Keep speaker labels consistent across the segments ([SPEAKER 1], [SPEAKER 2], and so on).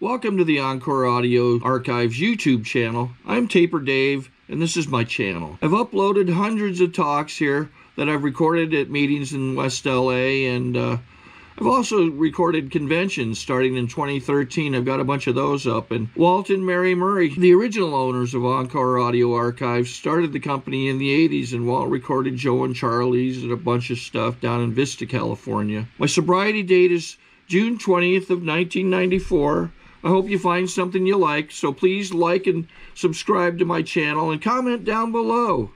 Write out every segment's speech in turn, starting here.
[SPEAKER 1] Welcome to the Encore Audio Archives YouTube channel. I'm Taper Dave, and this is my channel. I've uploaded hundreds of talks here that I've recorded at meetings in West LA, and I've also recorded conventions starting in 2013. I've got a bunch of those up. And Walt and Mary Murray, the original owners of Encore Audio Archives, started the company in the 80s, and Walt recorded Joe and Charlie's and a bunch of stuff down in Vista, California. My sobriety date is June 20th of 1994. I hope you find something you like, so please like and subscribe to my channel and comment down below.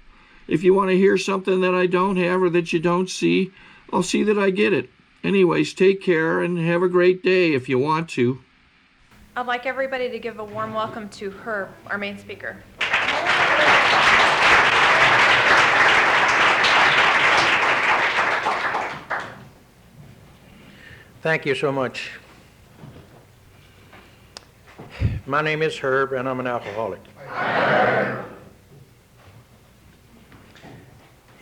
[SPEAKER 1] If you want to hear something that I don't have or that you don't see, I'll see that I get it. Anyways, take care and have a great day if you want to.
[SPEAKER 2] I'd like everybody to give a warm welcome to Herb, our main speaker.
[SPEAKER 3] Thank you so much. My name is Herb, and I'm an alcoholic.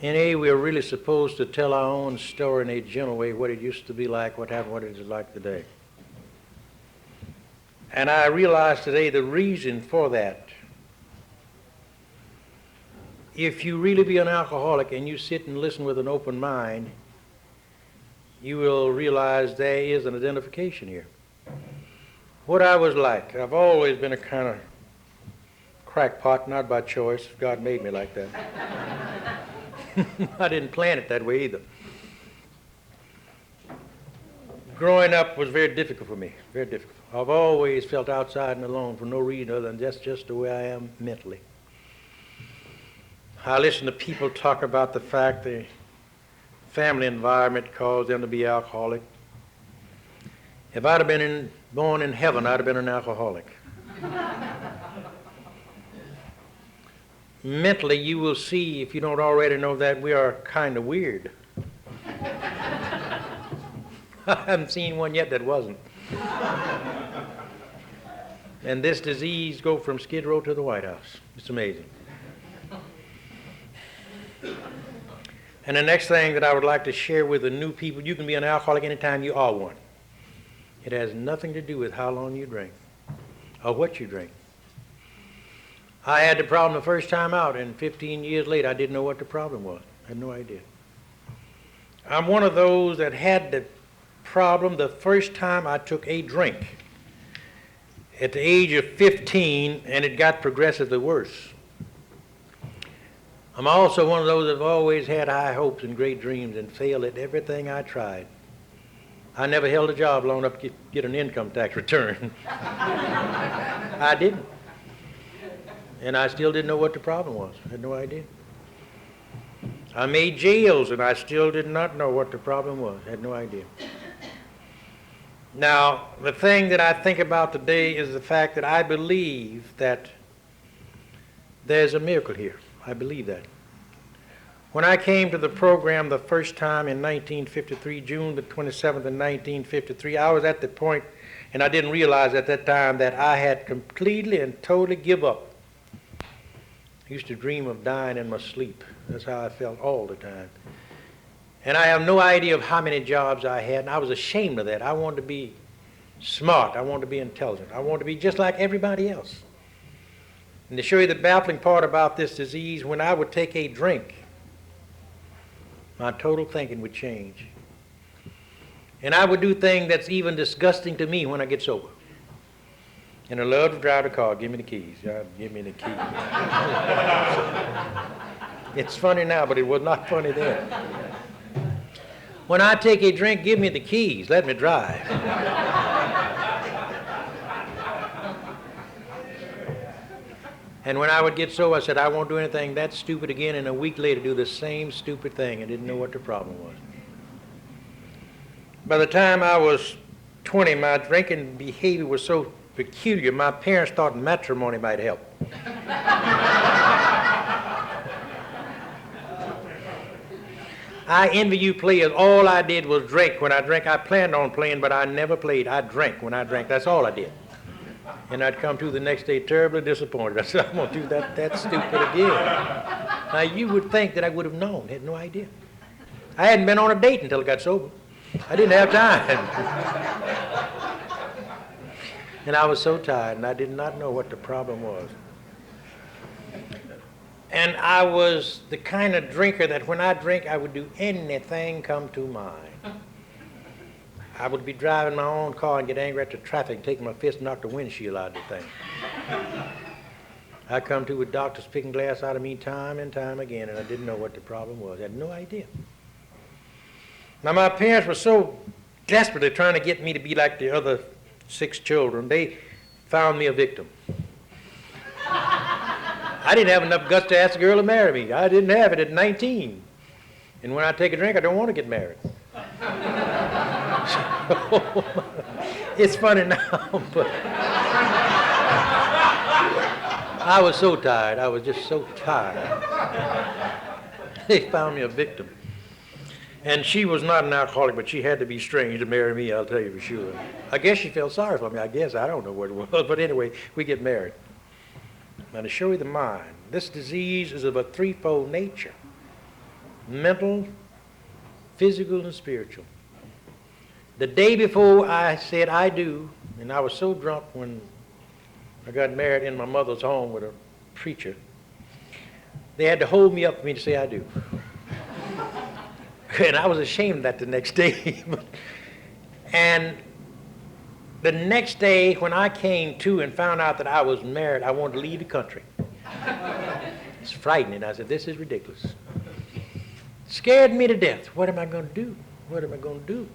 [SPEAKER 3] We're really supposed to tell our own story in a gentle way, what it used to be like, what happened, what it is like today. And I realize today the reason for that. If you really be an alcoholic and you sit and listen with an open mind, you will realize there is an identification here. What I was like, I've always been a kind of crackpot, not by choice. God made me like that. I didn't plan it that way either. Growing up was very difficult for me, very difficult. I've always felt outside and alone for no reason other than that's just the way I am mentally. I listen to people talk about the fact the family environment caused them to be alcoholic. If I'd have been born in heaven, I'd have been an alcoholic. Mentally, you will see, if you don't already know that, we are kind of weird. I haven't seen one yet that wasn't. And this disease goes from Skid Row to the White House. It's amazing. And the next thing that I would like to share with the new people, you can be an alcoholic anytime you are one. It has nothing to do with how long you drink or what you drink. I had the problem the first time out, and 15 years later, I didn't know what the problem was. I had no idea. I'm one of those that had the problem the first time I took a drink at the age of 15, and it got progressively worse. I'm also one of those that have always had high hopes and great dreams and failed at everything I tried. I never held a job long enough to get an income tax return. I didn't. And I still didn't know what the problem was. I had no idea. I made jails, and I still did not know what the problem was. I had no idea. Now, the thing that I think about today is the fact that I believe that there's a miracle here. I believe that. When I came to the program the first time in 1953, June the 27th of 1953, I was at the point, and I didn't realize at that time, that I had completely and totally give up. I used to dream of dying in my sleep. That's how I felt all the time. And I have no idea of how many jobs I had, and I was ashamed of that. I wanted to be smart. I wanted to be intelligent. I wanted to be just like everybody else. And to show you the baffling part about this disease, when I would take a drink, my total thinking would change. And I would do things that's even disgusting to me when I get sober. And I love to drive the car. Give me the keys. Give me the keys. It's funny now, but it was not funny then. When I take a drink, give me the keys. Let me drive. And when I would get sober, I said, I won't do anything that stupid again, and a week later do the same stupid thing. I didn't know what the problem was. By the time I was 20, my drinking behavior was so peculiar, my parents thought matrimony might help. I envy you players. All I did was drink. When I drank, I planned on playing, but I never played. I drank when I drank. That's all I did. And I'd come to the next day terribly disappointed. I said, I'm going to do that stupid again. Now, you would think that I would have known. I had no idea. I hadn't been on a date until I got sober. I didn't have time. And I was so tired, and I did not know what the problem was. And I was the kind of drinker that when I drink, I would do anything come to mind. I would be driving my own car and get angry at the traffic, take my fist and knock the windshield out of the thing. I come to with doctors picking glass out of me time and time again, and I didn't know what the problem was. I had no idea. Now, my parents were so desperately trying to get me to be like the other 6 children, they found me a victim. I didn't have enough guts to ask a girl to marry me. I didn't have it at 19. And when I take a drink, I don't want to get married. So, it's funny now, but I was so tired. I was just so tired. They found me a victim. And she was not an alcoholic, but she had to be strange to marry me, I'll tell you for sure. I guess she felt sorry for me, I guess. I don't know what it was. But anyway, we get married. Now, to show you the mind, this disease is of a threefold nature: mental, physical, and spiritual. The day before I said I do, and I was so drunk when I got married in my mother's home with a preacher, they had to hold me up for me to say I do. And I was ashamed of that the next day. And the next day when I came to and found out that I was married, I wanted to leave the country. It's frightening. I said, this is ridiculous. Scared me to death. What am I going to do? What am I going to do?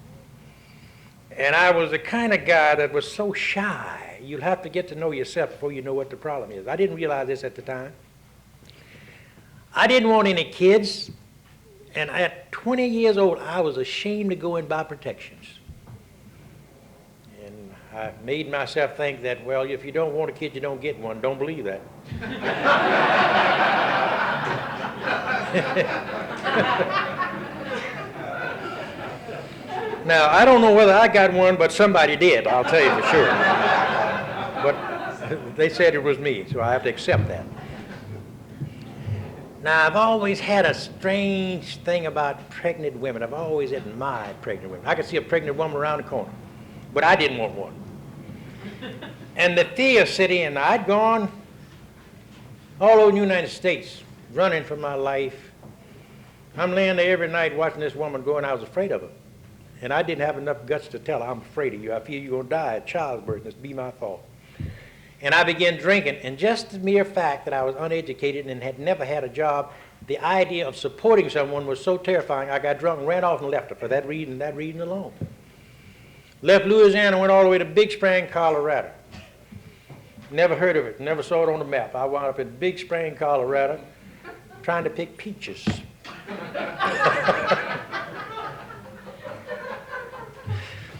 [SPEAKER 3] And I was the kind of guy that was so shy. You'll have to get to know yourself before you know what the problem is. I didn't realize this at the time. I didn't want any kids. And at 20 years old, I was ashamed to go and buy protections. And I made myself think that, well, if you don't want a kid, you don't get one. Don't believe that. Now, I don't know whether I got one, but somebody did, I'll tell you for sure. But they said it was me, so I have to accept that. Now, I've always had a strange thing about pregnant women. I've always admired pregnant women. I could see a pregnant woman around the corner, but I didn't want one. And the fear set in. I'd gone all over the United States, running for my life. I'm laying there every night watching this woman go, and I was afraid of her. And I didn't have enough guts to tell her, I'm afraid of you. I fear you're going to die at childbirth, and it's be my fault. And I began drinking, and just the mere fact that I was uneducated and had never had a job, the idea of supporting someone was so terrifying, I got drunk and ran off and left her for that reason alone. Left Louisiana, went all the way to Big Spring, Colorado. Never heard of it, never saw it on the map. I wound up in Big Spring, Colorado, trying to pick peaches.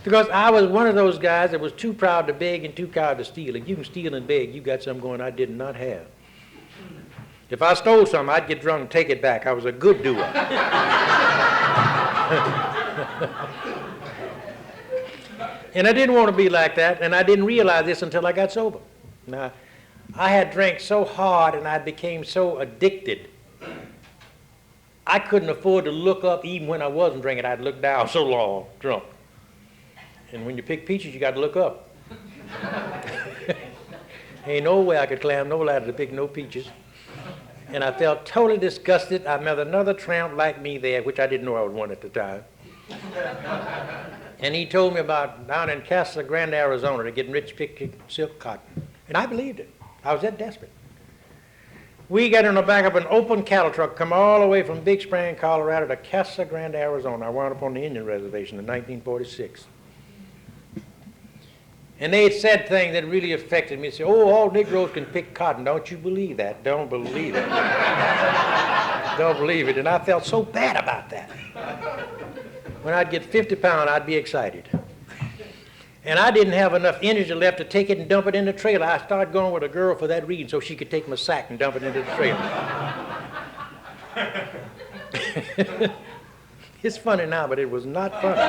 [SPEAKER 3] Because I was one of those guys that was too proud to beg and too proud to steal. If you can steal and beg, you got something going I did not have. If I stole something, I'd get drunk and take it back. I was a good doer. And I didn't want to be like that, and I didn't realize this until I got sober. Now, I had drank so hard and I became so addicted, I couldn't afford to look up even when I wasn't drinking. I'd look down so long, drunk. And when you pick peaches, you got to look up. Ain't no way I could climb no ladder to pick no peaches. And I felt totally disgusted. I met another tramp like me there, which I didn't know I was one at the time. And he told me about down in Casa Grande, Arizona, they're getting rich picking silk cotton. And I believed it. I was that desperate. We got in the back of an open cattle truck, come all the way from Big Spring, Colorado to Casa Grande, Arizona. I wound up on the Indian reservation in 1946. And they had said things that really affected me. They said, oh, all Negroes can pick cotton. Don't you believe that? Don't believe it. Don't believe it. And I felt so bad about that. When I'd get 50 pounds, I'd be excited. And I didn't have enough energy left to take it and dump it in the trailer. I started going with a girl for that reason, so she could take my sack and dump it into the trailer. It's funny now, but it was not funny.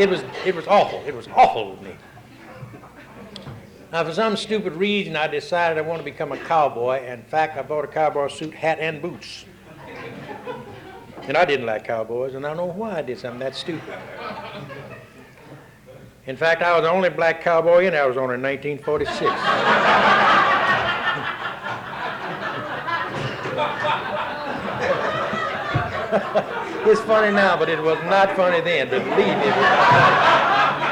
[SPEAKER 3] It was awful. It was awful with me. Now, for some stupid reason, I decided I wanted to become a cowboy. In fact, I bought a cowboy suit, hat, and boots. And I didn't like cowboys, and I don't know why I did something that stupid. In fact, I was the only black cowboy in Arizona in 1946. It's funny now, but it was not funny then. Believe me, it was not.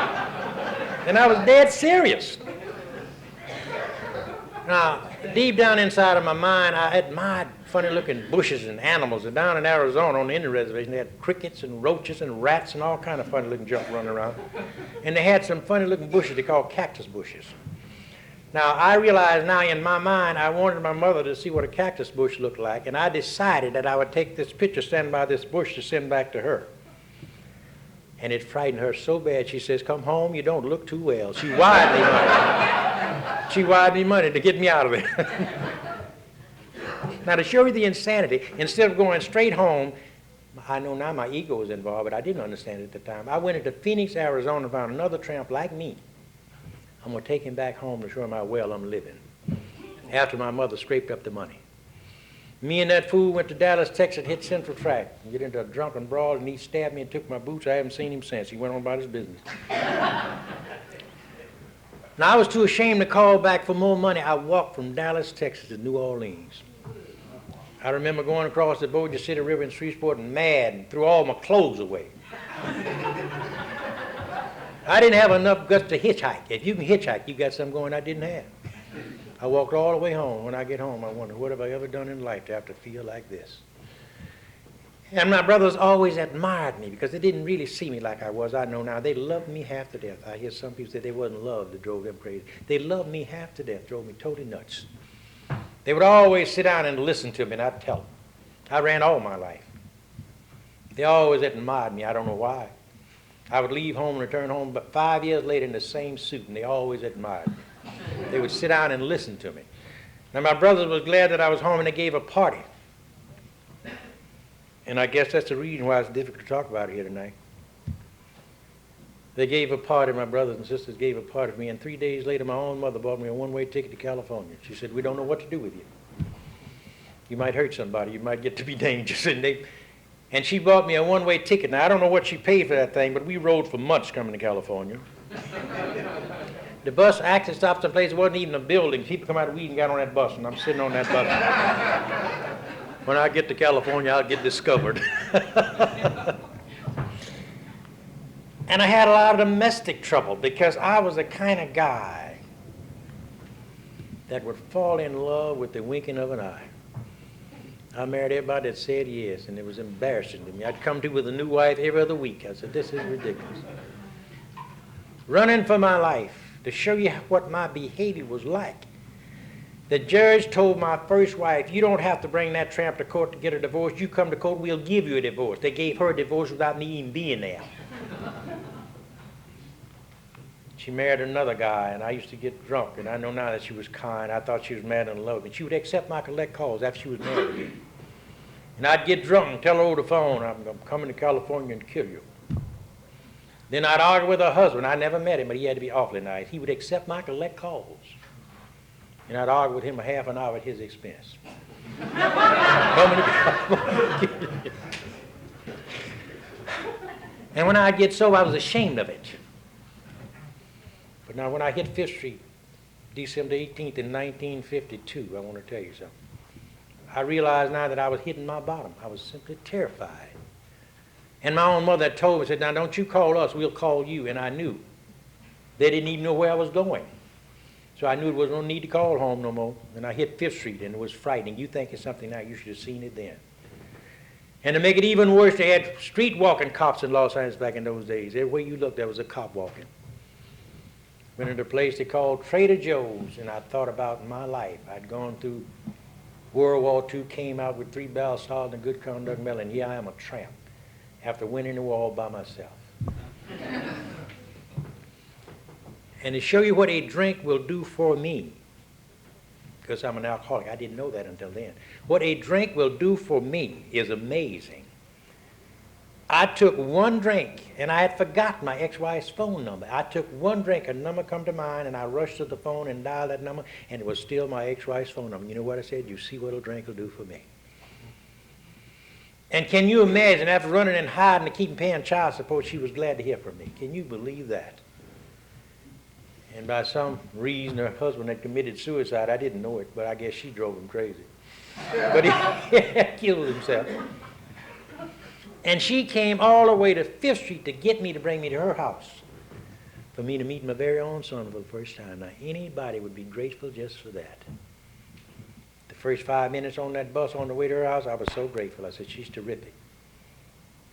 [SPEAKER 3] And I was dead serious. Now, deep down inside of my mind, I admired funny-looking bushes and animals. And down in Arizona on the Indian reservation, they had crickets and roaches and rats and all kind of funny-looking junk running around. And they had some funny-looking bushes they called cactus bushes. Now, I realize now in my mind, I wanted my mother to see what a cactus bush looked like, and I decided that I would take this picture, stand by this bush to send back to her. And it frightened her so bad, she says, "Come home, you don't look too well." She wired me money. She wired me money to get me out of it. Now, to show you the insanity, instead of going straight home, I know now my ego was involved, but I didn't understand it at the time. I went into Phoenix, Arizona, and found another tramp like me. I'm going to take him back home to show him how well I'm living, after my mother scraped up the money. Me and that fool went to Dallas, Texas, hit Central Track, and get into a drunken brawl, and he stabbed me and took my boots. I haven't seen him since. He went on about his business. Now, I was too ashamed to call back for more money. I walked from Dallas, Texas to New Orleans. I remember going across the Bossier City River in Shreveport and mad and threw all my clothes away. I didn't have enough guts to hitchhike. If you can hitchhike, you got something going I didn't have. I walked all the way home. When I get home, I wonder, what have I ever done in life to have to feel like this? And my brothers always admired me because they didn't really see me like I was. I know now they loved me half to death. I hear some people say they wasn't love that drove them crazy. They loved me half to death, drove me totally nuts. They would always sit down and listen to me, and I'd tell them. I ran all my life. They always admired me. I don't know why. I would leave home and return home, but 5 years later in the same suit, and they always admired me. They would sit down and listen to me. Now, my brothers was glad that I was home, and they gave a party. And I guess that's the reason why it's difficult to talk about it here tonight. They gave a party, my brothers and sisters gave a party for me, and 3 days later, my own mother bought me a one-way ticket to California. She said, "We don't know what to do with you. You might hurt somebody. You might get to be dangerous." And she bought me a one-way ticket. Now, I don't know what she paid for that thing, but we rode for months coming to California. The bus actually stopped someplace. It wasn't even a building. People come out of weed and got on that bus, and I'm sitting on that bus. When I get to California, I'll get discovered. And I had a lot of domestic trouble because I was the kind of guy that would fall in love with the winking of an eye. I married everybody that said yes, and it was embarrassing to me. I'd come to with a new wife every other week. I said, this is ridiculous. Running for my life to show you what my behavior was like. The judge told my first wife, "You don't have to bring that tramp to court to get a divorce. You come to court, we'll give you a divorce." They gave her a divorce without me even being there. She married another guy, and I used to get drunk, and I know now that she was kind. I thought she was mad and in love, and she would accept my collect calls after she was married to me. And I'd get drunk and tell her over the phone, "I'm coming to California and kill you." Then I'd argue with her husband. I never met him, but he had to be awfully nice. He would accept my collect calls. And I'd argue with him a half an hour at his expense. And when I'd get sober, I was ashamed of it. But now when I hit 5th Street, December 18th in 1952, I want to tell you something. I realized now that I was hitting my bottom. I was simply terrified. And my own mother had told me, said, "Now don't you call us, we'll call you." And I knew. They didn't even know where I was going. So I knew there was no need to call home no more. And I hit 5th Street, and it was frightening. You think it's something now, you should have seen it then. And to make it even worse, they had street walking cops in Los Angeles back in those days. Everywhere you looked, there was a cop walking. Went into a place they called Trader Joe's, and I thought about my life. I'd gone through World War II, came out with 3 barrels solid and good conduct medal, and here I am a tramp after winning the war all by myself. And to show you what a drink will do for me, because I'm an alcoholic, I didn't know that until then. What a drink will do for me is amazing. I took one drink, and I had forgotten my ex-wife's phone number. I took one drink, a number come to mind, and I rushed to the phone and dialed that number, and it was still my ex-wife's phone number. You know what I said? "You see what a drink will do for me." And can you imagine, after running and hiding and keeping paying child support, she was glad to hear from me. Can you believe that? And by some reason, her husband had committed suicide. I didn't know it, but I guess she drove him crazy. But he killed himself. And she came all the way to 5th Street to get me to bring me to her house for me to meet my very own son for the first time. Now, anybody would be grateful just for that. The first 5 minutes on that bus on the way to her house, I was so grateful. I said, she's terrific.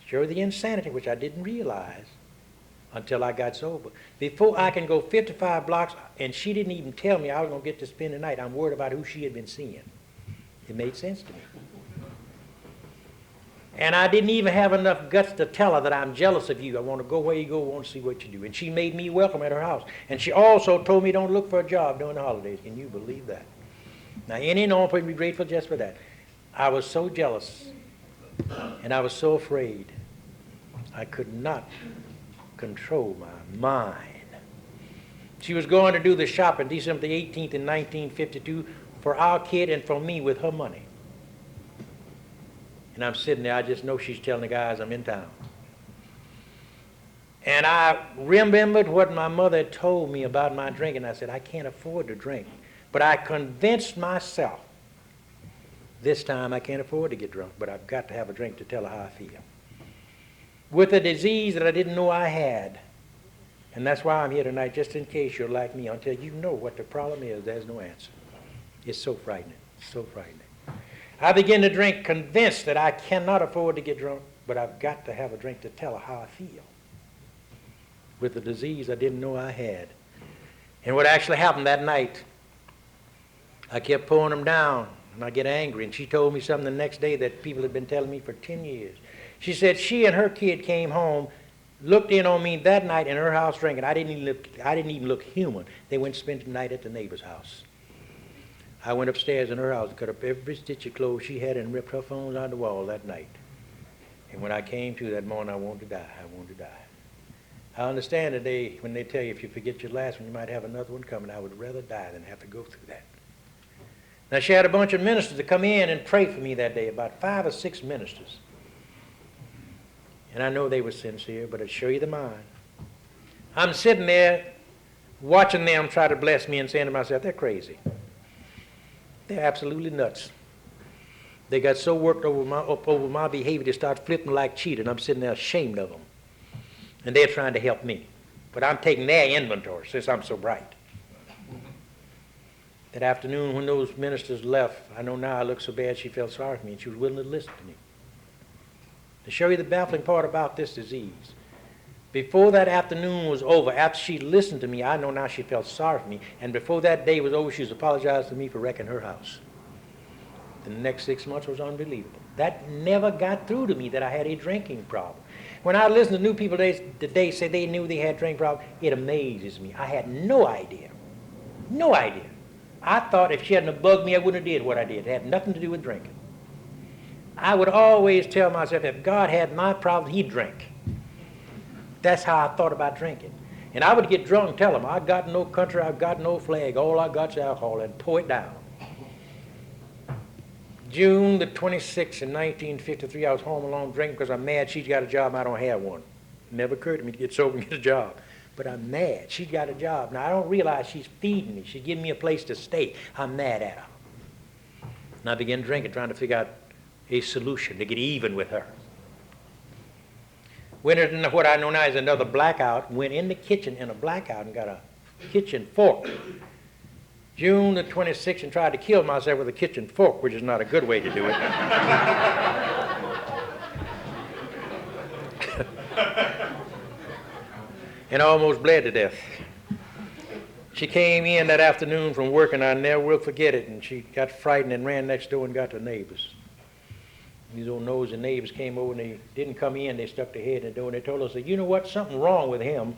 [SPEAKER 3] Show her the insanity, which I didn't realize until I got sober. Before I can go 55 blocks, and she didn't even tell me I was going to get to spend the night, I'm worried about who she had been seeing. It made sense to me. And I didn't even have enough guts to tell her that I'm jealous of you. I want to go where you go, I want to see what you do. And she made me welcome at her house. And she also told me don't look for a job during the holidays. Can you believe that? Now, any normal person would be grateful just for that. I was so jealous, and I was so afraid. I could not control my mind. She was going to do the shopping December the 18th in 1952 for our kid and for me with her money. And I'm sitting there, I just know she's telling the guys I'm in town. And I remembered what my mother had told me about my drinking. I said, I can't afford to drink. But I convinced myself, this time I can't afford to get drunk, but I've got to have a drink to tell her how I feel. With a disease that I didn't know I had. And that's why I'm here tonight, just in case you're like me. Until you know what the problem is, there's no answer. It's so frightening, so frightening. I begin to drink, convinced that I cannot afford to get drunk, but I've got to have a drink to tell her how I feel. With a disease I didn't know I had. And what actually happened that night, I kept pouring them down, and I get angry. And she told me something the next day that people had been telling me for 10 years. She said she and her kid came home, looked in on me that night in her house drinking. I didn't even look human. They went to spend the night at the neighbor's house. I went upstairs in her house and cut up every stitch of clothes she had and ripped her phones on the wall that night. And when I came to that morning, I wanted to die. I wanted to die. I understand today when they tell you if you forget your last one, you might have another one coming. I would rather die than have to go through that. Now, she had a bunch of ministers to come in and pray for me that day, about 5 or 6 ministers. And I know they were sincere, but I'll show you the mind. I'm sitting there watching them try to bless me and saying to myself, they're crazy. They're absolutely nuts. They got so worked over my behavior, they start flipping like cheetah, and I'm sitting there ashamed of them. And they're trying to help me. But I'm taking their inventory since I'm so bright. That afternoon when those ministers left, I know now I looked so bad she felt sorry for me, and she was willing to listen to me. To show you the baffling part about this disease, before that afternoon was over, after she listened to me, I know now she felt sorry for me, and before that day was over, she was apologized to me for wrecking her house. The next 6 months was unbelievable. That never got through to me that I had a drinking problem. When I listen to new people today say they knew they had a drinking problem, it amazes me. I had no idea. No idea. I thought if she hadn't have bugged me, I wouldn't have did what I did. It had nothing to do with drinking. I would always tell myself, if God had my problem, he'd drink. That's how I thought about drinking. And I would get drunk and tell him, I got no country, I've got no flag, all I got's alcohol, and pour it down. June the 26th in 1953, I was home alone drinking because I'm mad she's got a job and I don't have one. It never occurred to me to get sober and get a job. But I'm mad. She's got a job. Now, I don't realize she's feeding me. She's giving me a place to stay. I'm mad at her. And I began drinking, trying to figure out a solution to get even with her. Went into what I know now is another blackout. Went in the kitchen in a blackout and got a kitchen fork. June the 26th, and tried to kill myself with a kitchen fork, which is not a good way to do it. And almost bled to death. She came in that afternoon from work, and I never will forget it, and she got frightened and ran next door and got to the neighbors. These old nosy neighbors came over, and they didn't come in. They stuck their head in the door, and they told us, you know what, something wrong with him.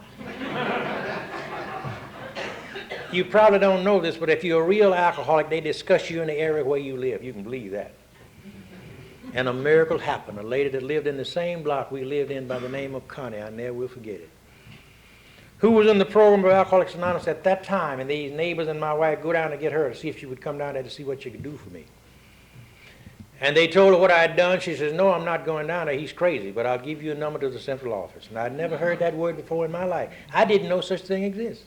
[SPEAKER 3] You probably don't know this, but if you're a real alcoholic, they discuss you in the area where you live. You can believe that. And a miracle happened. A lady that lived in the same block we lived in by the name of Connie, I never will forget it, who was in the program of Alcoholics Anonymous at that time, and these neighbors and my wife go down to get her to see if she would come down there to see what she could do for me. And they told her what I had done. She says, no, I'm not going down there. He's crazy, but I'll give you a number to the central office. And I'd never heard that word before in my life. I didn't know such thing exists.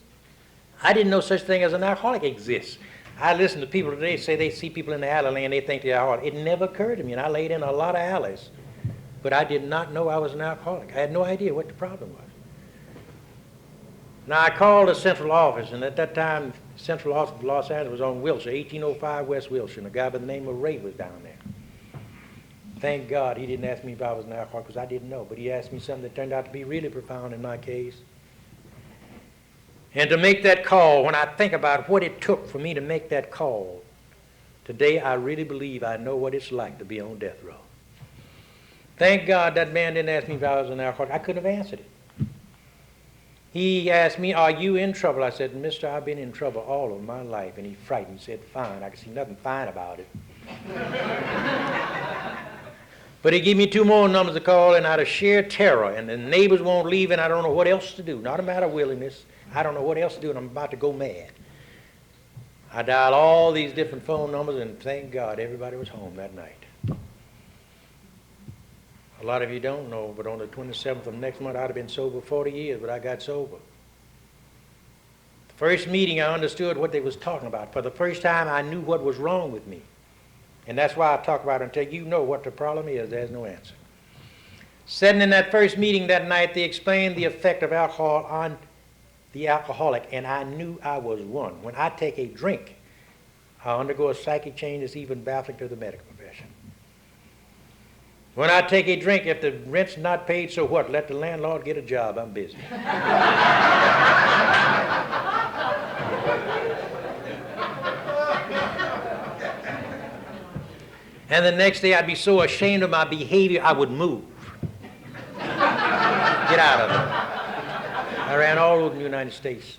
[SPEAKER 3] I didn't know such thing as an alcoholic exists. I listen to people today say they see people in the alley and they think they're alcoholic. It never occurred to me, and I laid in a lot of alleys. But I did not know I was an alcoholic. I had no idea what the problem was. Now, I called the central office, and at that time, the central office of Los Angeles was on Wilshire, 1805 West Wilshire, and a guy by the name of Ray was down there. Thank God he didn't ask me if I was an alcoholic, because I didn't know, but he asked me something that turned out to be really profound in my case. And to make that call, when I think about what it took for me to make that call, today I really believe I know what it's like to be on death row. Thank God that man didn't ask me if I was an alcoholic. I couldn't have answered it. He asked me, "Are you in trouble?" I said, "Mister, I've been in trouble all of my life." And he frightened. He said, "Fine." I could see nothing fine about it. But he gave me 2 more numbers to call, and out of sheer terror, and the neighbors won't leave, and I don't know what else to do. Not a matter of willingness. I don't know what else to do, and I'm about to go mad. I dialed all these different phone numbers, and thank God everybody was home that night. A lot of you don't know, but on the 27th of next month, I'd have been sober 40 years, but I got sober. The first meeting, I understood what they was talking about. For the first time, I knew what was wrong with me. And that's why I talk about it until you know what the problem is, there's no answer. Sitting in that first meeting that night, they explained the effect of alcohol on the alcoholic, and I knew I was one. When I take a drink, I undergo a psychic change that's even baffling to the medical profession. When I take a drink, if the rent's not paid, so what? Let the landlord get a job. I'm busy. And the next day I'd be so ashamed of my behavior, I would move. Get out of it. I ran all over the United States.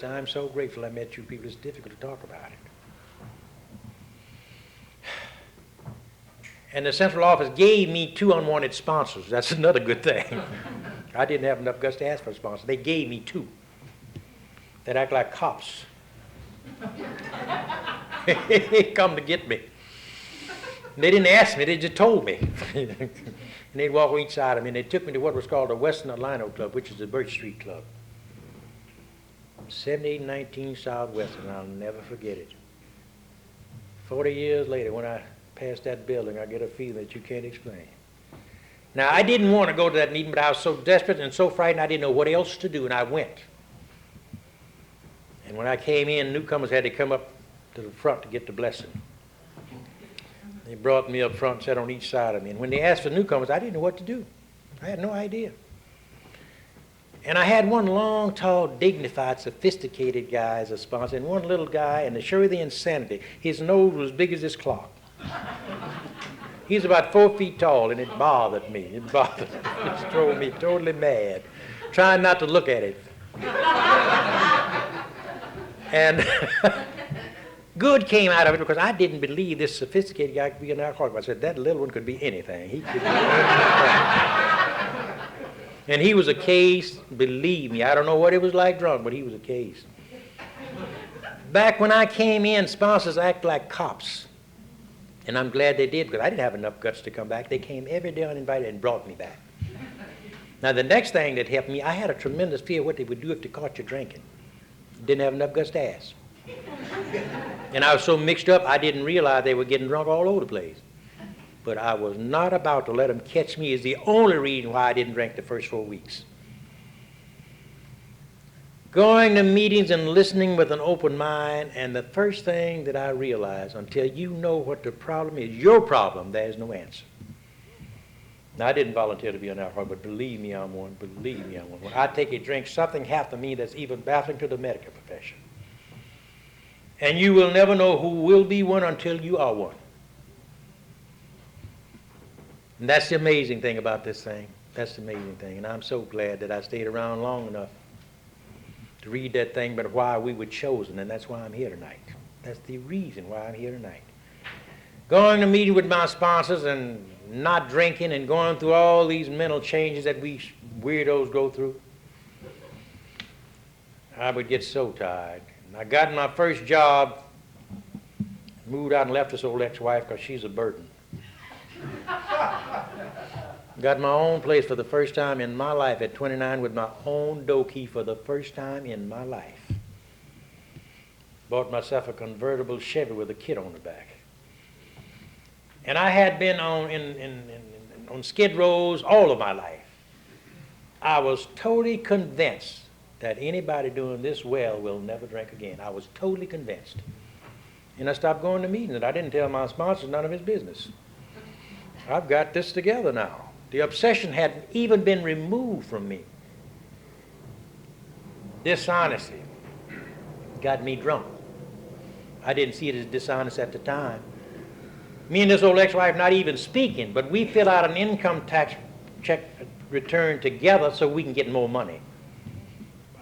[SPEAKER 3] I'm so grateful I met you people. It's difficult to talk about it. And the central office gave me 2 unwanted sponsors. That's another good thing. I didn't have enough guts to ask for a sponsor. They gave me 2 that act like cops. They come to get me. And they didn't ask me, they just told me. And they'd walk on each side of me, and they took me to what was called the Western Atlanta Club, which is the Birch Street Club. 7819 Southwest, and I'll never forget it. 40 years later, when I past that building, I get a feeling that you can't explain. Now, I didn't want to go to that meeting, but I was so desperate and so frightened I didn't know what else to do, and I went. And when I came in, newcomers had to come up to the front to get the blessing. They brought me up front and sat on each side of me, and when they asked for newcomers, I didn't know what to do. I had no idea. And I had one long, tall, dignified, sophisticated guy as a sponsor, and one little guy, and to show you the insanity, his nose was as big as this clock. He's about 4 feet tall, and it bothered me. It drove me totally mad, trying not to look at it. And good came out of it because I didn't believe this sophisticated guy could be an alcoholic. I said, that little one could be anything. He could be anything. And he was a case, believe me. I don't know what it was like drunk, but he was a case. Back when I came in, sponsors act like cops. And I'm glad they did, because I didn't have enough guts to come back. They came every day uninvited and brought me back. Now, the next thing that helped me, I had a tremendous fear of what they would do if they caught you drinking. Didn't have enough guts to ask. And I was so mixed up, I didn't realize they were getting drunk all over the place. But I was not about to let them catch me is the only reason why I didn't drink the first 4 weeks. Going to meetings and listening with an open mind, and the first thing that I realized, until you know what the problem is, your problem, there's no answer. Now, I didn't volunteer to be an alcoholic, but believe me, I'm one. Believe me, I'm one. When I take a drink, something happens to me that's even baffling to the medical profession. And you will never know who will be one until you are one. And that's the amazing thing about this thing. That's the amazing thing. And I'm so glad that I stayed around long enough to read that thing, but why we were chosen, and that's why I'm here tonight. That's the reason why I'm here tonight. Going to meeting with my sponsors and not drinking and going through all these mental changes that we weirdos go through, I would get so tired. And I got my first job, moved out and left this old ex-wife because she's a burden. Got my own place for the first time in my life at 29 with my own door key for the first time in my life. Bought myself a convertible Chevy with a kid on the back. And I had been on skid rows all of my life. I was totally convinced that anybody doing this well will never drink again. I was totally convinced. And I stopped going to meetings, and I didn't tell my sponsors none of his business. I've got this together now. The obsession hadn't even been removed from me. Dishonesty got me drunk. I didn't see it as dishonest at the time. Me and this old ex-wife not even speaking, but we fill out an income tax check return together so we can get more money.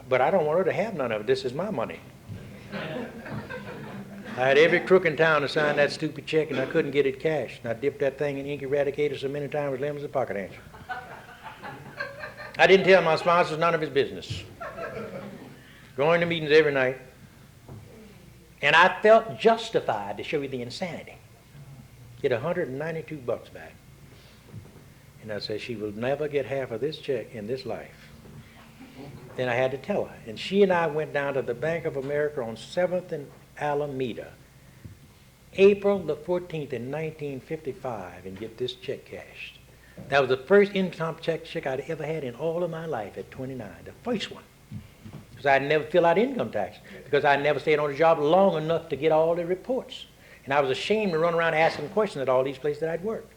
[SPEAKER 3] But I don't want her to have none of it. This is my money. I had every crook in town to sign that stupid check, and I couldn't get it cashed. And I dipped that thing in ink eradicator so many times it was limb as a pocket answer. I didn't tell my sponsors none of his business. Going to meetings every night. And I felt justified to show you the insanity. Get $192 back. And I said, she will never get half of this check in this life. Then I had to tell her. And she and I went down to the Bank of America on 7th and Alameda, April the 14th in 1955, and get this check cashed. That was the first income check I'd ever had in all of my life at 29, the first one. Because I'd never filled out income tax, because I'd never stayed on the job long enough to get all the reports. And I was ashamed to run around asking questions at all these places that I'd worked.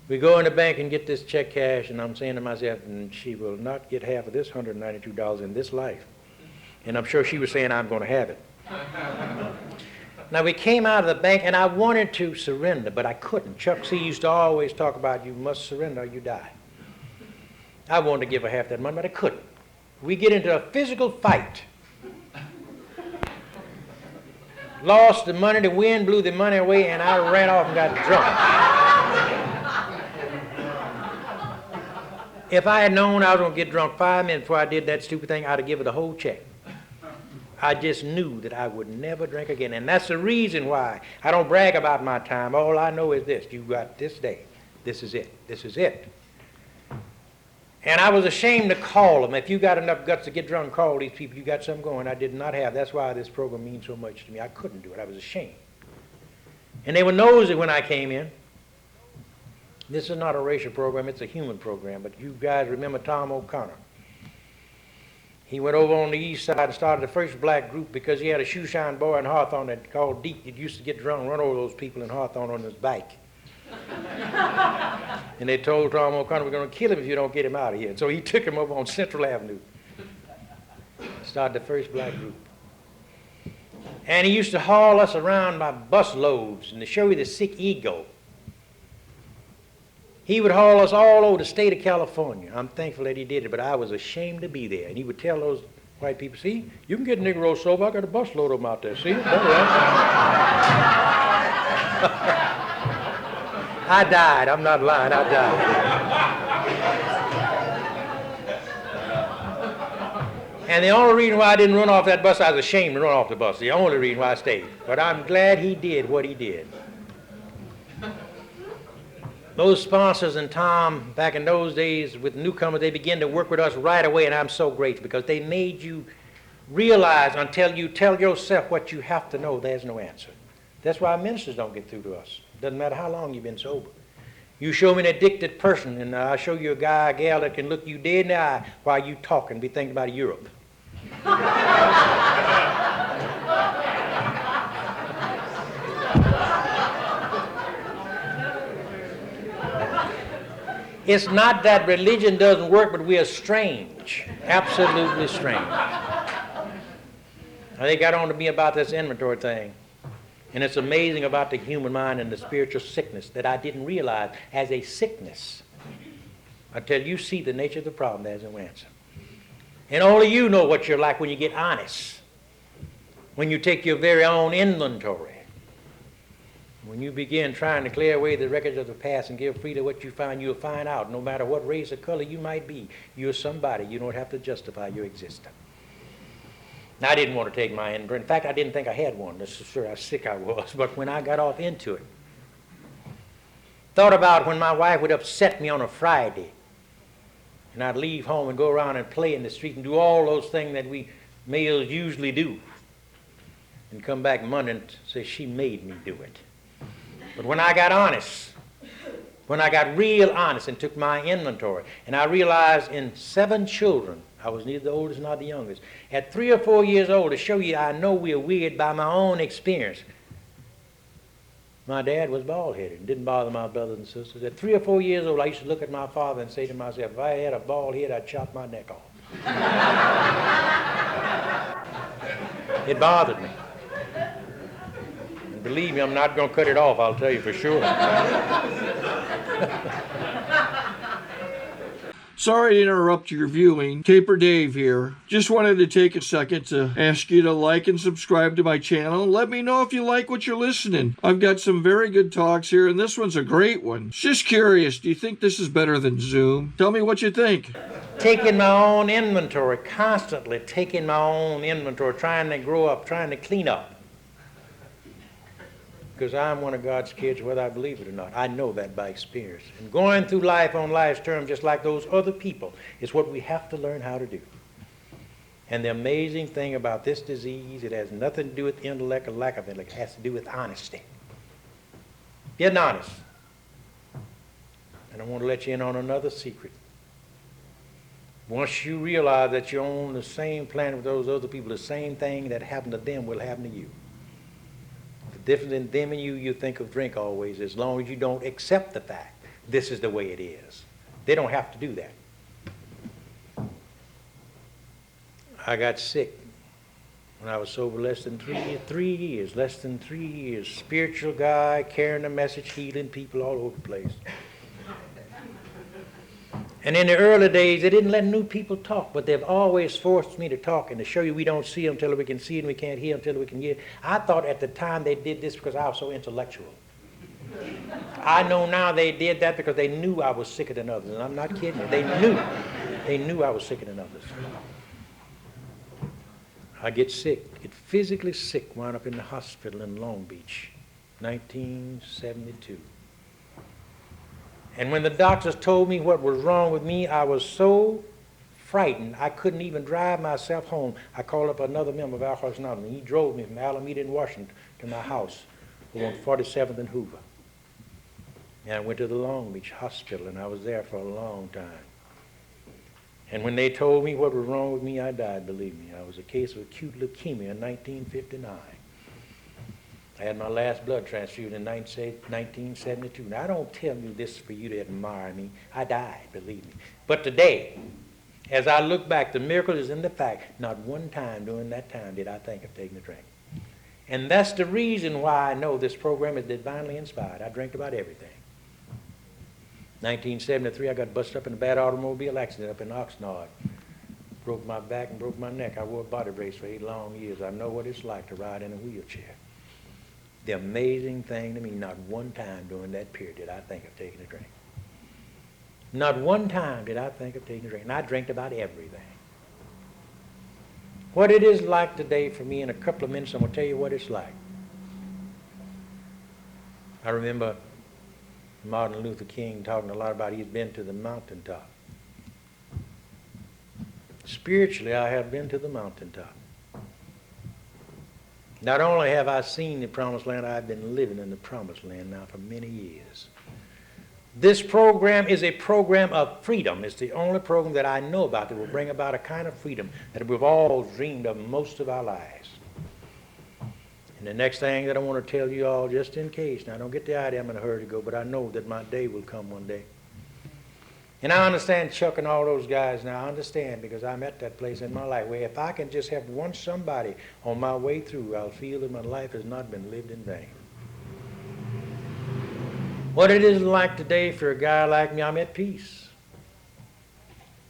[SPEAKER 3] We go in the bank and get this check cashed, and I'm saying to myself, and she will not get half of this $192 in this life. And I'm sure she was saying, I'm going to have it. Now, we came out of the bank, and I wanted to surrender, but I couldn't. Chuck C. used to always talk about, you must surrender or you die. I wanted to give her half that money, but I couldn't. We get into a physical fight. Lost the money, the wind blew the money away, and I ran off and got drunk. If I had known I was going to get drunk 5 minutes before I did that stupid thing, I'd have given her the whole check. I just knew that I would never drink again. And that's the reason why I don't brag about my time. All I know is this. You got this day. This is it. This is it. And I was ashamed to call them. If you got enough guts to get drunk and call these people, you got something going. I did not have. That's why this program means so much to me. I couldn't do it. I was ashamed. And they were nosy when I came in. This is not a racial program. It's a human program. But you guys remember Tom O'Connor. He went over on the east side and started the first black group because he had a shoeshine boy in Hawthorne that called Deke that used to get drunk and run over those people in Hawthorne on his bike. And they told Tom O'Connor, we're going to kill him if you don't get him out of here. And so he took him over on Central Avenue. Started the first black group. And he used to haul us around by bus loads and to show you the sick ego. He would haul us all over the state of California. I'm thankful that he did it, but I was ashamed to be there. And he would tell those white people, see, you can get Negro sober. I got a bus load of them out there. See? I died. I'm not lying. I died. And the only reason why I didn't run off that bus, I was ashamed to run off the bus. The only reason why I stayed. But I'm glad he did what he did. Those sponsors and Tom, back in those days with newcomers, they began to work with us right away, and I'm so grateful because they made you realize until you tell yourself what you have to know, there's no answer. That's why ministers don't get through to us. Doesn't matter how long you've been sober. You show me an addicted person, and I'll show you a guy, a gal that can look you dead in the eye while you talk and be thinking about Europe. It's not that religion doesn't work, but we are strange, absolutely strange. They got on to me about this inventory thing. And it's amazing about the human mind and the spiritual sickness that I didn't realize as a sickness. Until you see the nature of the problem, there's no answer. And only you know what you're like when you get honest. When you take your very own inventory. When you begin trying to clear away the records of the past and give free to what you find, you'll find out, no matter what race or color you might be, you're somebody. You don't have to justify your existence. Now, I didn't want to take my inventory. In fact, I didn't think I had one. That's for sure how sick I was. But when I got off into it, Thought about when my wife would upset me on a Friday, and I'd leave home and go around and play in the street and do all those things that we males usually do, and come back Monday and say, she made me do it. But when I got honest, when I got real honest and took my inventory, and I realized in 7 children, I was neither the oldest nor the youngest, at 3 or 4 years old, to show you I know we are weird by my own experience, my dad was bald-headed and didn't bother my brothers and sisters. At 3 or 4 years old, I used to look at my father and say to myself, if I had a bald head, I'd chop my neck off. It bothered me. And believe me, I'm not going to cut it off, I'll tell you for sure.
[SPEAKER 1] Sorry to interrupt your viewing. Taper Dave here. Just wanted to take a second to ask you to like and subscribe to my channel. Let me know if you like what you're listening. I've got some very good talks here, and this one's a great one. Just curious, do you think this is better than Zoom? Tell me what you think.
[SPEAKER 3] Taking my own inventory, constantly taking my own inventory, trying to grow up, trying to clean up. Because I'm one of God's kids, whether I believe it or not. I know that by experience. And going through life on life's terms, just like those other people, is what we have to learn how to do. And the amazing thing about this disease, it has nothing to do with intellect or lack of intellect. It has to do with honesty. Getting honest. And I want to let you in on another secret. Once you realize that you're on the same planet with those other people, the same thing that happened to them will happen to you. Different than them and you think of drink always, as long as you don't accept the fact this is the way it is. They don't have to do that. I got sick when I was sober less than 3 years, less than 3 years. Spiritual guy, carrying a message, healing people all over the place. And in the early days, they didn't let new people talk, but they've always forced me to talk and to show you we don't see them until we can see it and we can't hear until we can hear. I thought at the time they did this because I was so intellectual. I know now they did that because they knew I was sicker than others, and I'm not kidding you. They knew I was sicker than others. I get sick, get physically sick, wound up in the hospital in Long Beach, 1972. And when the doctors told me what was wrong with me, I was so frightened I couldn't even drive myself home. I called up another member of Alcoholics Anonymous, and he drove me from Alameda in Washington to my house on 47th and Hoover. And I went to the Long Beach Hospital, and I was there for a long time. And when they told me what was wrong with me, I died, believe me. I was a case of acute leukemia in 1959. I had my last blood transfusion in 1972. Now, I don't tell you this for you to admire me. I died, believe me. But today, as I look back, the miracle is in the fact, not one time during that time did I think of taking a drink. And that's the reason why I know this program is divinely inspired. I drank about everything. 1973, I got busted up in a bad automobile accident up in Oxnard. Broke my back and broke my neck. I wore a body brace for 8 long years. I know what it's like to ride in a wheelchair. The amazing thing to me, not one time during that period did I think of taking a drink. Not one time did I think of taking a drink. And I drank about everything. What it is like today for me, in a couple of minutes, I'm going to tell you what it's like. I remember Martin Luther King talking a lot about he's been to the mountaintop. Spiritually, I have been to the mountaintop. Not only have I seen the promised land, I've been living in the promised land now for many years. This program is a program of freedom. It's the only program that I know about that will bring about a kind of freedom that we've all dreamed of most of our lives. And the next thing that I want to tell you all, just in case, now don't get the idea I'm in a hurry to go, but I know that my day will come one day. And I understand Chuck and all those guys now. I understand because I'm at that place in my life where if I can just have one somebody on my way through, I'll feel that my life has not been lived in vain. What it is like today for a guy like me, I'm at peace.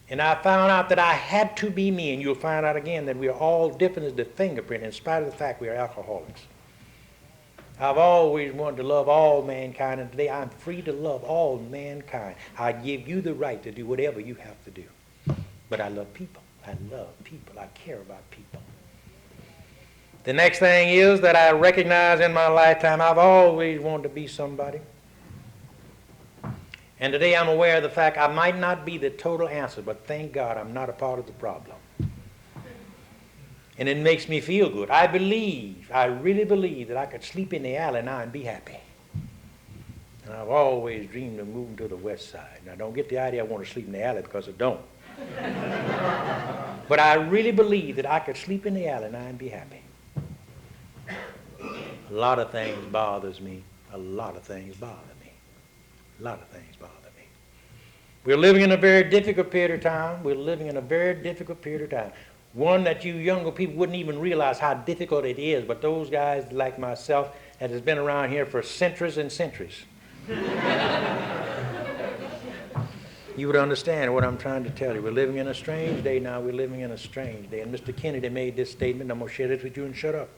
[SPEAKER 3] And I found out that I had to be me, and you'll find out again that we are all different as the fingerprint in spite of the fact we are alcoholics. I've always wanted to love all mankind, and today I'm free to love all mankind. I give you the right to do whatever you have to do. But I love people. I love people. I care about people. The next thing is that I recognize in my lifetime I've always wanted to be somebody. And today I'm aware of the fact I might not be the total answer, but thank God I'm not a part of the problem. And it makes me feel good. I really believe that I could sleep in the alley now and be happy. And I've always dreamed of moving to the west side. Now don't get the idea I want to sleep in the alley, because I don't. But I really believe that I could sleep in the alley now and be happy. A lot of things bothers me. A lot of things bother me. A lot of things bother me. We're living in a very difficult period of time. We're living in a very difficult period of time. One that you younger people wouldn't even realize how difficult it is, but those guys like myself that has been around here for centuries and centuries, you would understand what I'm trying to tell you. We're living in a strange day now. We're living in a strange day. And Mr. Kennedy made this statement. I'm going to share this with you and shut up.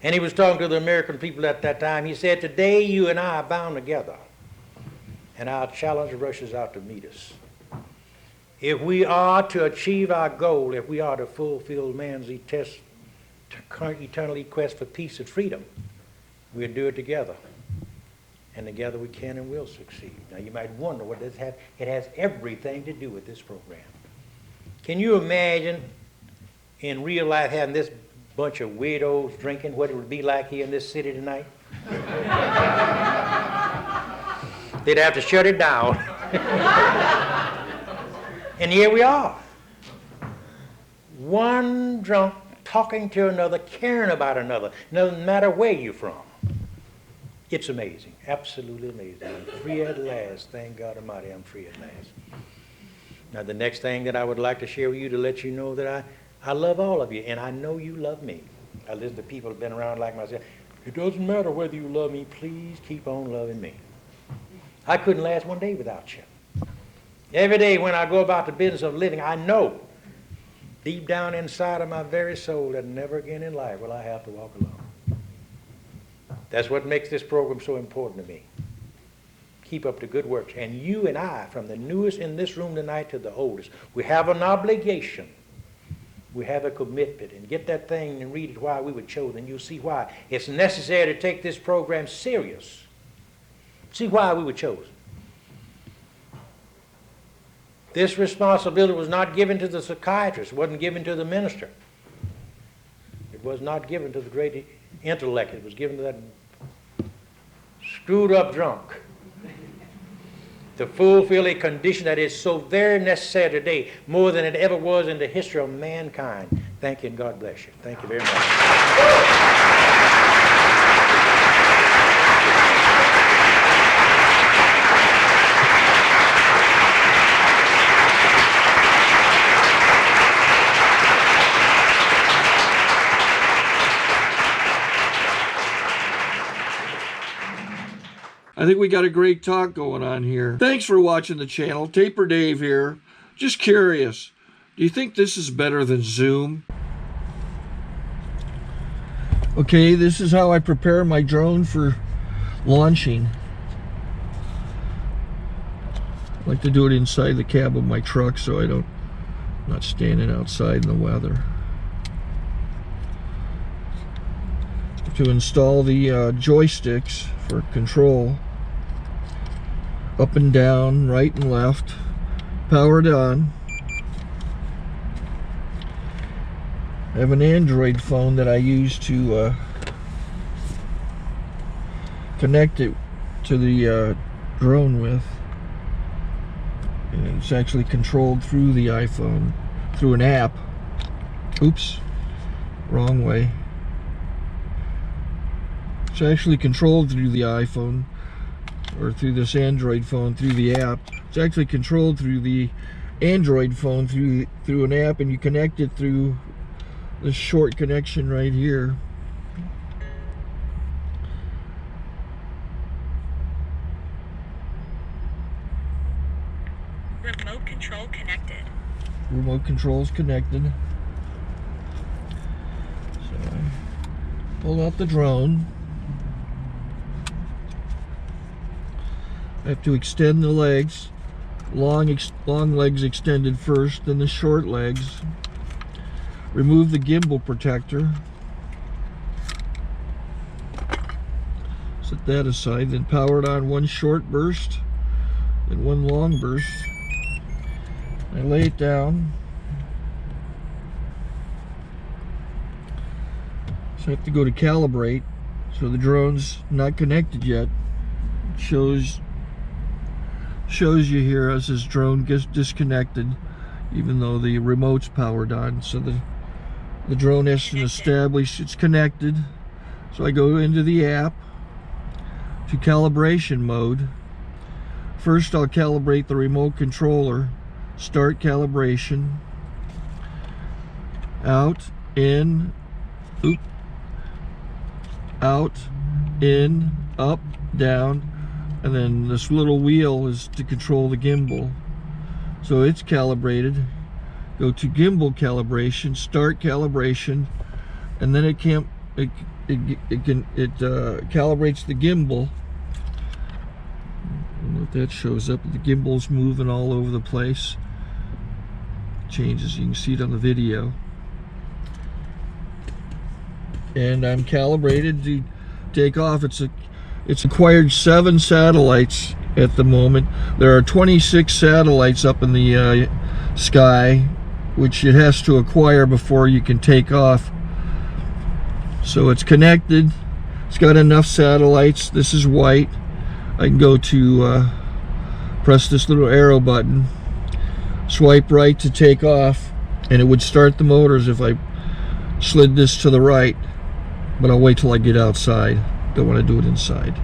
[SPEAKER 3] And he was talking to the American people at that time. He said, today you and I are bound together, and our challenge rushes out to meet us. If we are to achieve our goal, if we are to fulfill man's eternal quest for peace and freedom, we'll do it together. And together we can and will succeed. Now you might wonder what does it have. It has everything to do with this program. Can you imagine in real life having this bunch of weirdos drinking, what it would be like here in this city tonight? They'd have to shut it down. And here we are. One drunk talking to another, caring about another, no matter where you're from. It's amazing, absolutely amazing. I'm free at last. Thank God Almighty, I'm free at last. Now the next thing that I would like to share with you to let you know that I love all of you, and I know you love me. I listen to people who have been around like myself. It doesn't matter whether you love me, please keep on loving me. I couldn't last one day without you. Every day when I go about the business of living, I know deep down inside of my very soul that never again in life will I have to walk alone. That's what makes this program so important to me. Keep up the good work. And you and I, from the newest in this room tonight to the oldest, we have an obligation. We have a commitment. And get that thing and read it why we were chosen. You'll see why it's necessary to take this program serious. See why we were chosen. This responsibility was not given to the psychiatrist. It wasn't given to the minister. It was not given to the great intellect. It was given to that screwed up drunk to fulfill a condition that is so very necessary today, more than it ever was in the history of mankind. Thank you and God bless you. Thank you very much.
[SPEAKER 1] I think we got a great talk going on here. Thanks for watching the channel. Taper Dave here. Just curious, do you think this is better than Zoom? Okay, this is how I prepare my drone for launching. I like to do it inside the cab of my truck so I'm not standing outside in the weather. To install the joysticks for control, up and down, right and left, powered on. I have an Android phone that I use to connect it to the drone with. And it's actually controlled through the iPhone, through an app. Oops, wrong way. It's actually controlled through the iPhone, or through this Android phone, through the app. It's actually controlled through the Android phone, through an app, and you connect it through this short connection right here.
[SPEAKER 4] Remote control connected.
[SPEAKER 1] Remote control's connected. So I pull out the drone. I have to extend the legs. Long legs extended first, then the short legs. Remove the gimbal protector. Set that aside, then power it on one short burst and one long burst. I lay it down. So I have to go to calibrate. So the drone's not connected yet. It shows you here as this drone gets disconnected, even though the remote's powered on. So the drone has to establish it's connected. So I go into the app to calibration mode. First I'll calibrate the remote controller. Start calibration. Out, in, oop, out, in, up, down, and then this little wheel is to control the gimbal. So it's calibrated. Go to gimbal calibration, start calibration, and then it calibrates the gimbal. I don't know if that shows up. The gimbal's moving all over the place. Changes, you can see it on the video. And I'm calibrated to take off. It's acquired 7 satellites at the moment. There are 26 satellites up in the sky, which it has to acquire before you can take off. So it's connected. It's got enough satellites. This is white. I can go to press this little arrow button, swipe right to take off, and it would start the motors if I slid this to the right. But I'll wait till I get outside. Don't want to do it inside.